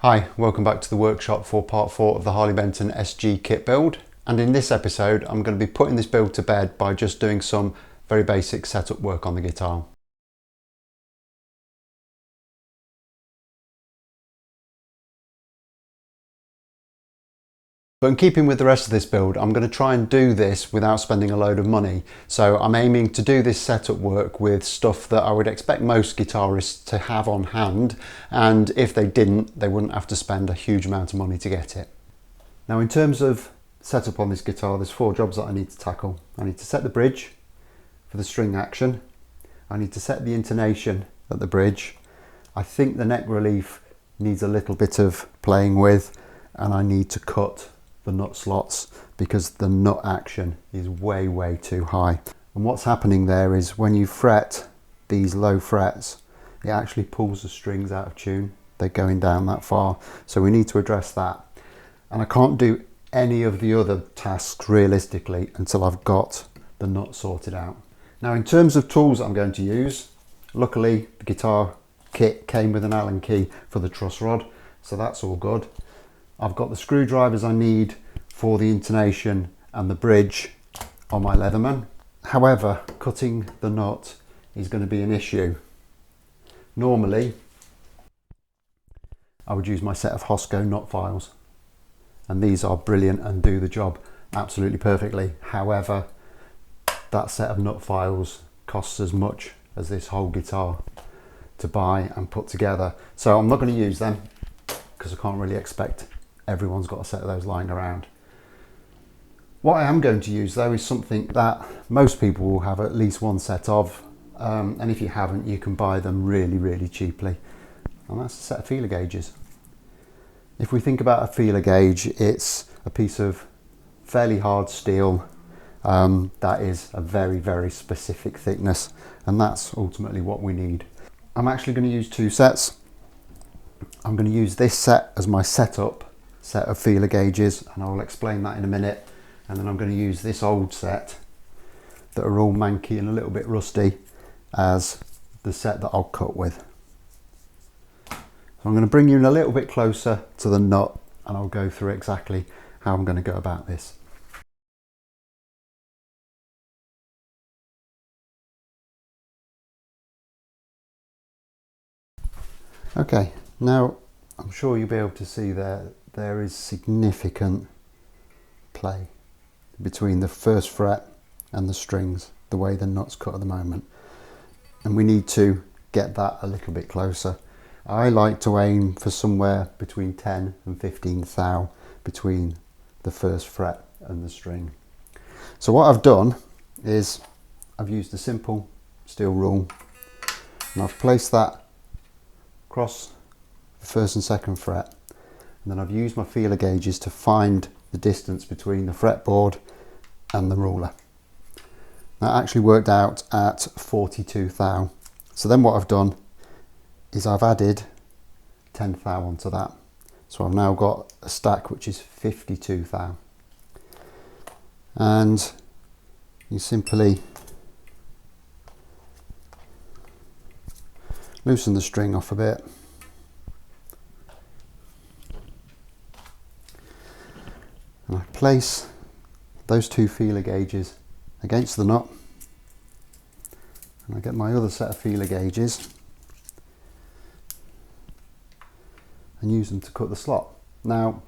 Hi, welcome back to the workshop for part 4 of the Harley Benton SG kit build. And in this episode, I'm going to be putting this build to bed by just doing some very basic setup work on the guitar. But in keeping with the rest of this build, I'm going to try and do this without spending a load of money. So I'm aiming to do this setup work with stuff that I would expect most guitarists to have on hand. And if they didn't, they wouldn't have to spend a huge amount of money to get it. Now in terms of setup on this guitar, there's 4 jobs that I need to tackle. I need to set the bridge for the string action. I need to set the intonation at the bridge. I think the neck relief needs a little bit of playing with, and I need to cut the nut slots because the nut action is way too high. And what's happening there is when you fret these low frets, it actually pulls the strings out of tune. They're going down that far, so we need to address that. And I can't do any of the other tasks realistically until I've got the nut sorted out. Now in terms of tools I'm going to use, luckily the guitar kit came with an Allen key for the truss rod, so that's all good. I've got the screwdrivers I need for the intonation and the bridge on my Leatherman. However, cutting the nut is going to be an issue. Normally, I would use my set of Hosco nut files, and these are brilliant and do the job absolutely perfectly. However, that set of nut files costs as much as this whole guitar to buy and put together. So I'm not going to use them because I can't really expect everyone's got a set of those lying around. What I am going to use though is something that most people will have at least one set of, and if you haven't, you can buy them really cheaply, and that's a set of feeler gauges. If we think about a feeler gauge, it's a piece of fairly hard steel that is a very specific thickness, and that's ultimately what we need. I'm actually going to use 2 sets. I'm going to use this set as my setup set of feeler gauges, and I'll explain that in a minute. And then I'm going to use this old set that are all manky and a little bit rusty as the set that I'll cut with. So I'm going to bring you in a little bit closer to the nut, and I'll go through exactly how I'm going to go about this. Okay, now I'm sure you'll be able to see there is significant play between the first fret and the strings, the way the nut's cut at the moment, and we need to get that a little bit closer. I like to aim for somewhere between 10 and 15 thou between the first fret and the string. So what I've done is I've used a simple steel rule, and I've placed that across the first and second fret, and then I've used my feeler gauges to find the distance between the fretboard and the ruler. That actually worked out at 42 thou. So then what I've done is I've added 10 thou onto that. So I've now got a stack which is 52 thou. And you simply loosen the string off a bit. And I place those 2 feeler gauges against the nut, and I get my other set of feeler gauges and use them to cut the slot. Now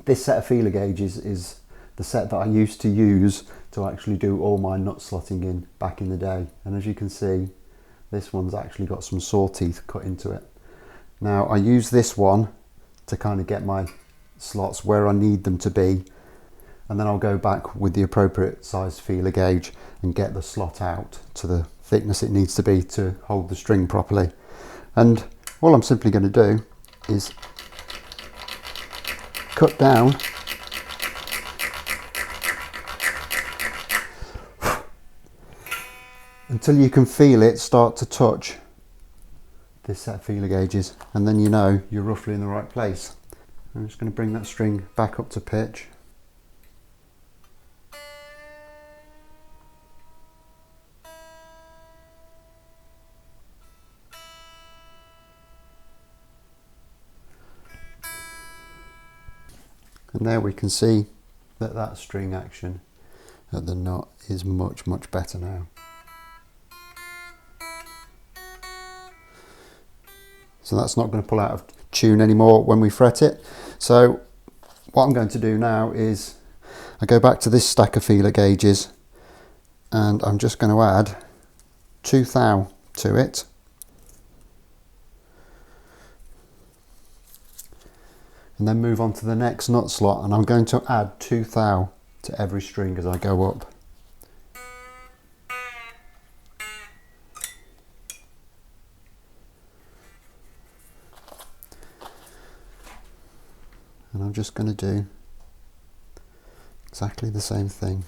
this set of feeler gauges is the set that I used to use to actually do all my nut slotting in back in the day, and as you can see, this one's actually got some saw teeth cut into it. Now I use this one to kind of get my slots where I need them to be, and then I'll go back with the appropriate size feeler gauge and get the slot out to the thickness it needs to be to hold the string properly. And all I'm simply going to do is cut down until you can feel it start to touch this set of feeler gauges, and then you know you're roughly in the right place. I'm just going to bring that string back up to pitch. And there we can see that that string action at the knot is much better now. So that's not going to pull out of tune anymore when we fret it. So what I'm going to do now is I go back to this stack of feeler gauges and I'm just going to add 2 thou to it. And then move on to the next nut slot, and I'm going to add 2 thou to every string as I go up. And I'm just going to do exactly the same thing.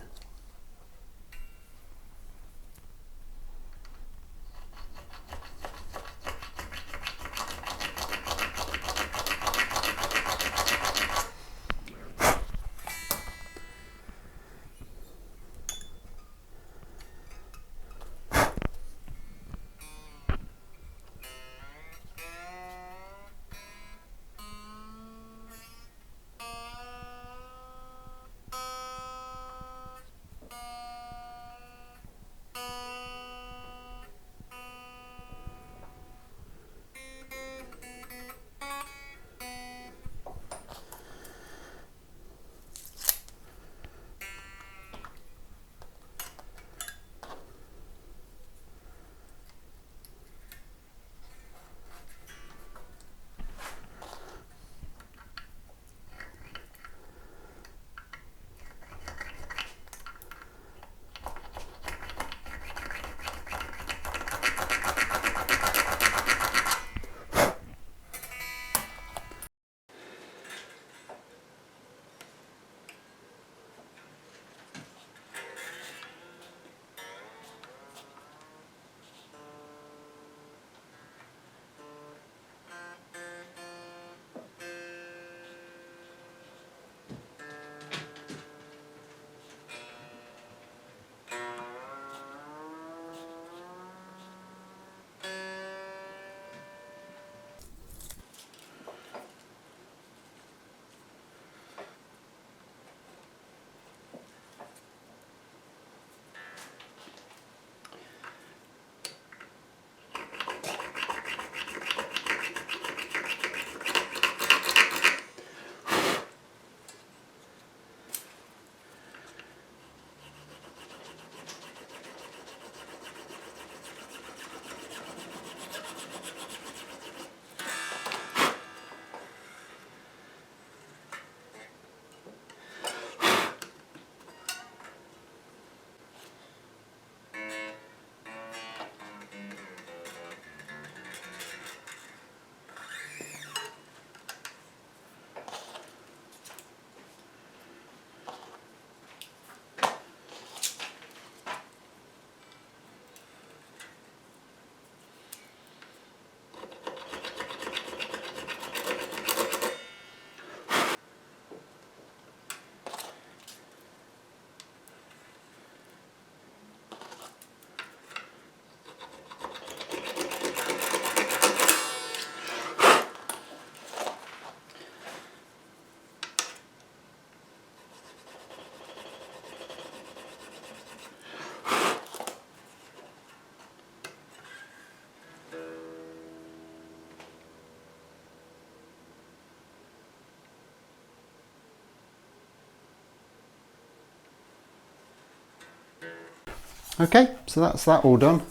Okay, so that's that all done.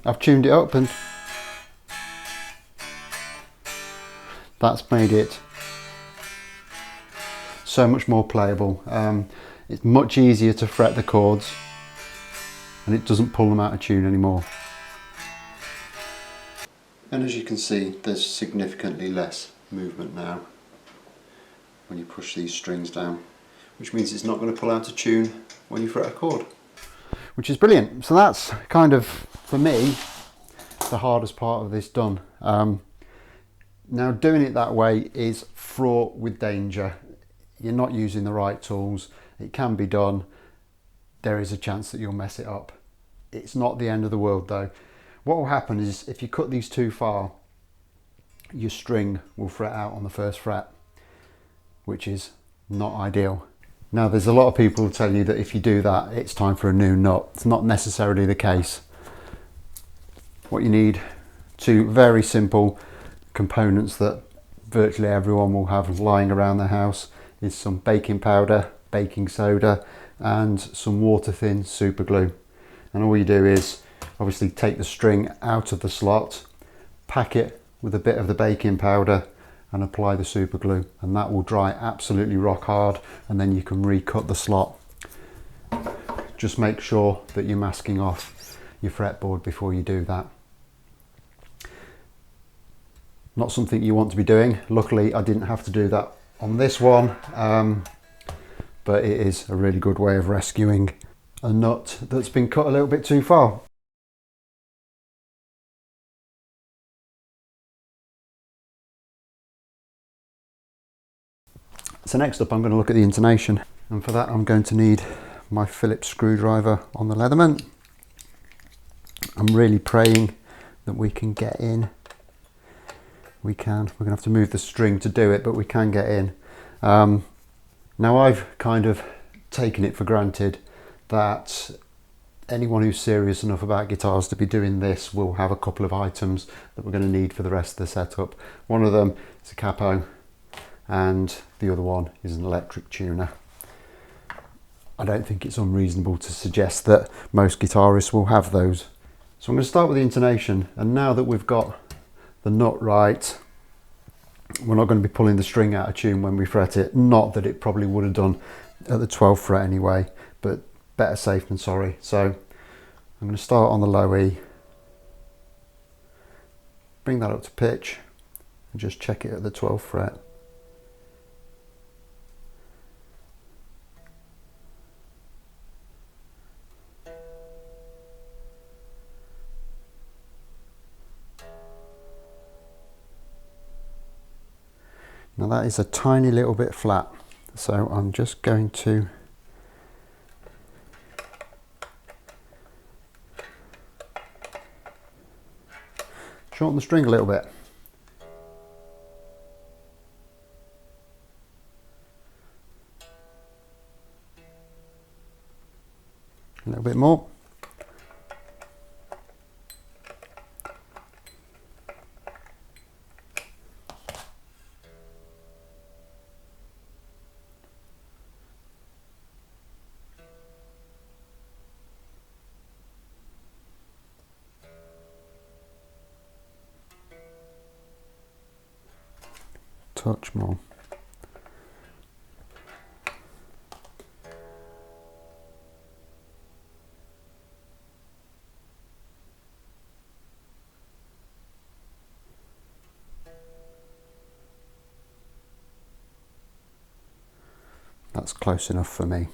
I've tuned it up and that's made it so much more playable. It's much easier to fret the chords and it doesn't pull them out of tune anymore. And as you can see, there's significantly less movement now when you push these strings down, which means it's not going to pull out of tune when you fret a chord, which is brilliant. So that's kind of, for me, the hardest part of this done. Now doing it that way is fraught with danger. You're not using the right tools. It can be done. There is a chance that you'll mess it up. It's not the end of the world though. What will happen is if you cut these too far, your string will fret out on the first fret, which is not ideal. Now there's a lot of people who tell you that if you do that it's time for a new nut. It's not necessarily the case. What you need, two very simple components that virtually everyone will have lying around the house, is some baking powder, baking soda and some water thin super glue. And all you do is obviously take the string out of the slot, pack it with a bit of the baking powder and apply the super glue, and that will dry absolutely rock hard, and then you can recut the slot. Just make sure that you're masking off your fretboard before you do that. Not something you want to be doing. Luckily I didn't have to do that on this one, but it is a really good way of rescuing a nut that's been cut a little bit too far. So next up I'm going to look at the intonation, and for that I'm going to need my Phillips screwdriver on the Leatherman. I'm really praying that we can get in. We can. We're going to have to move the string to do it, but we can get in. Now I've kind of taken it for granted that anyone who's serious enough about guitars to be doing this will have a couple of items that we're going to need for the rest of the setup. One of them is a capo and the other one is an electric tuner. I don't think it's unreasonable to suggest that most guitarists will have those. So I'm going to start with the intonation, and now that we've got the nut right, we're not going to be pulling the string out of tune when we fret it. Not that it probably would have done at the 12th fret anyway, but better safe than sorry. So I'm going to start on the low E, bring that up to pitch and just check it at the 12th fret. Now that is a tiny little bit flat, so I'm just going to shorten the string a little bit. A little bit more. Touch more. That's close enough for me.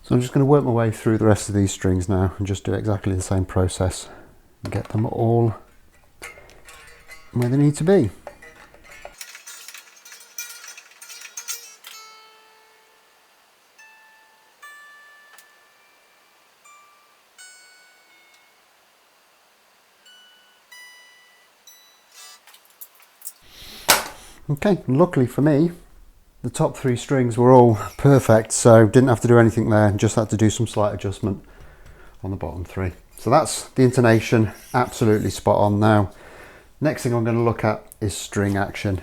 So I'm just going to work my way through the rest of these strings now and just do exactly the same process and get them all where they need to be. Okay, luckily for me, the top three strings were all perfect, so didn't have to do anything there, just had to do some slight adjustment on the bottom three. So that's the intonation, absolutely spot on. Now, next thing I'm going to look at is string action.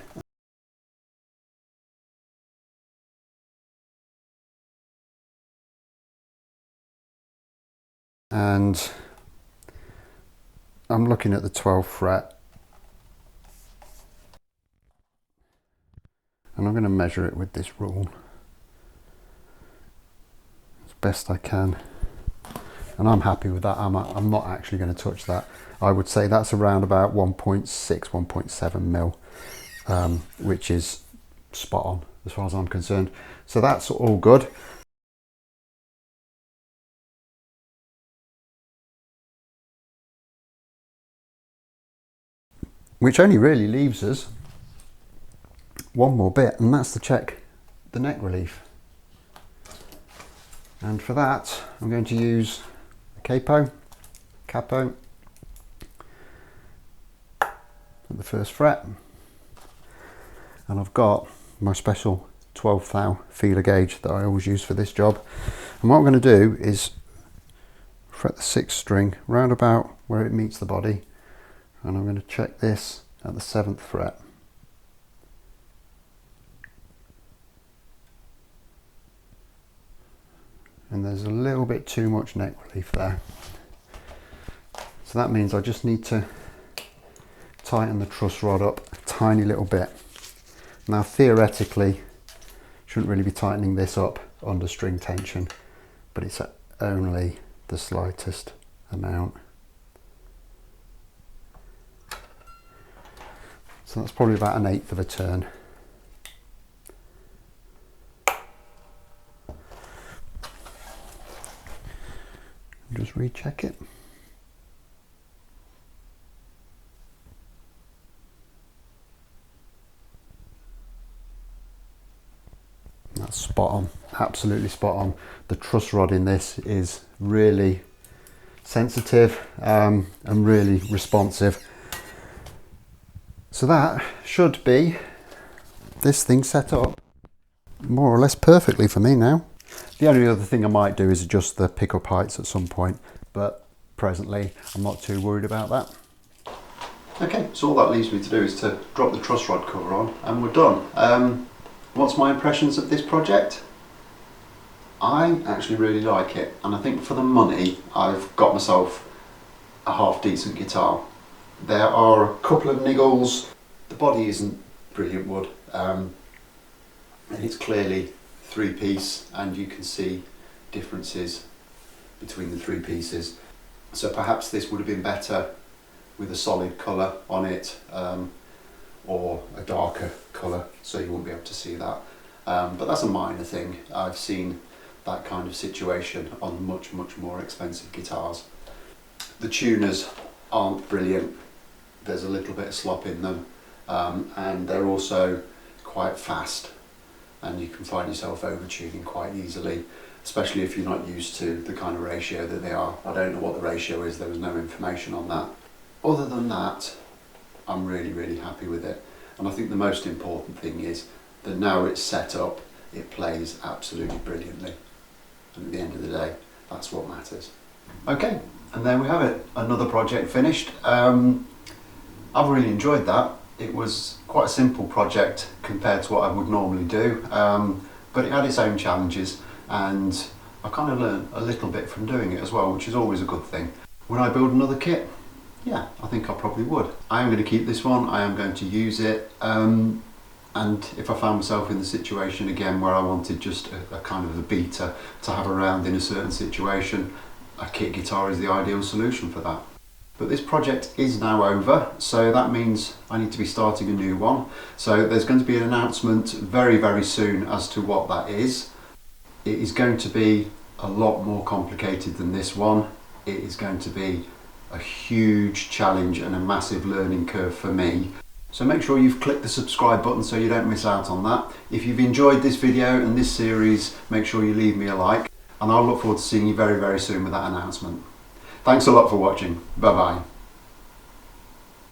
And I'm looking at the 12th fret. And I'm going to measure it with this rule as best I can, and I'm happy with that. I'm not actually going to touch that. I would say that's around about 1.6, 1.7 mil, which is spot on as far as I'm concerned. So that's all good. which only really leaves us one more bit, and that's to check the neck relief. And for that, I'm going to use a capo at the first fret, and I've got my special 12th thou feeler gauge that I always use for this job. And what I'm going to do is fret the 6th string round about where it meets the body, and I'm going to check this at the 7th fret. And there's a little bit too much neck relief there, so that means I just need to tighten the truss rod up a tiny little bit. Now theoretically shouldn't really be tightening this up under string tension, but it's only the slightest amount. So that's probably about 1/8 of a turn. Just recheck it. That's spot on, absolutely spot on. The truss rod in this is really sensitive and really responsive. So that should be this thing set up more or less perfectly for me now. The only other thing I might do is adjust the pickup heights at some point, but presently I'm not too worried about that. Okay, so all that leaves me to do is to drop the truss rod cover on and we're done. What's my impressions of this project? I actually really like it, and I think for the money I've got myself a half decent guitar. There are a couple of niggles. The body isn't brilliant wood, and it's clearly 3-piece, and you can see differences between the 3 pieces. So perhaps this would have been better with a solid colour on it, or a darker colour, so you wouldn't be able to see that. But that's a minor thing. I've seen that kind of situation on much more expensive guitars. The tuners aren't brilliant. There's a little bit of slop in them, and they're also quite fast, and you can find yourself over-tuning quite easily, especially if you're not used to the kind of ratio that they are. I don't know what the ratio is, there was no information on that. Other than that, I'm really happy with it, and I think the most important thing is that now it's set up, it plays absolutely brilliantly, and at the end of the day, that's what matters. Okay, and there we have it, another project finished. I've really enjoyed that. It was quite a simple project compared to what I would normally do, but it had its own challenges, and I kind of learned a little bit from doing it as well, which is always a good thing. Would I build another kit? Yeah, I think I probably would. I am going to keep this one, I am going to use it, and if I found myself in the situation again where I wanted just a kind of a beater to have around in a certain situation, a kit guitar is the ideal solution for that. But this project is now over, so that means I need to be starting a new one. So there's going to be an announcement very soon as to what that is. It is going to be a lot more complicated than this one. It is going to be a huge challenge and a massive learning curve for me. So make sure you've clicked the subscribe button so you don't miss out on that. If you've enjoyed this video and this series, make sure you leave me a like, and I'll look forward to seeing you very soon with that announcement. Thanks a lot for watching. Bye bye.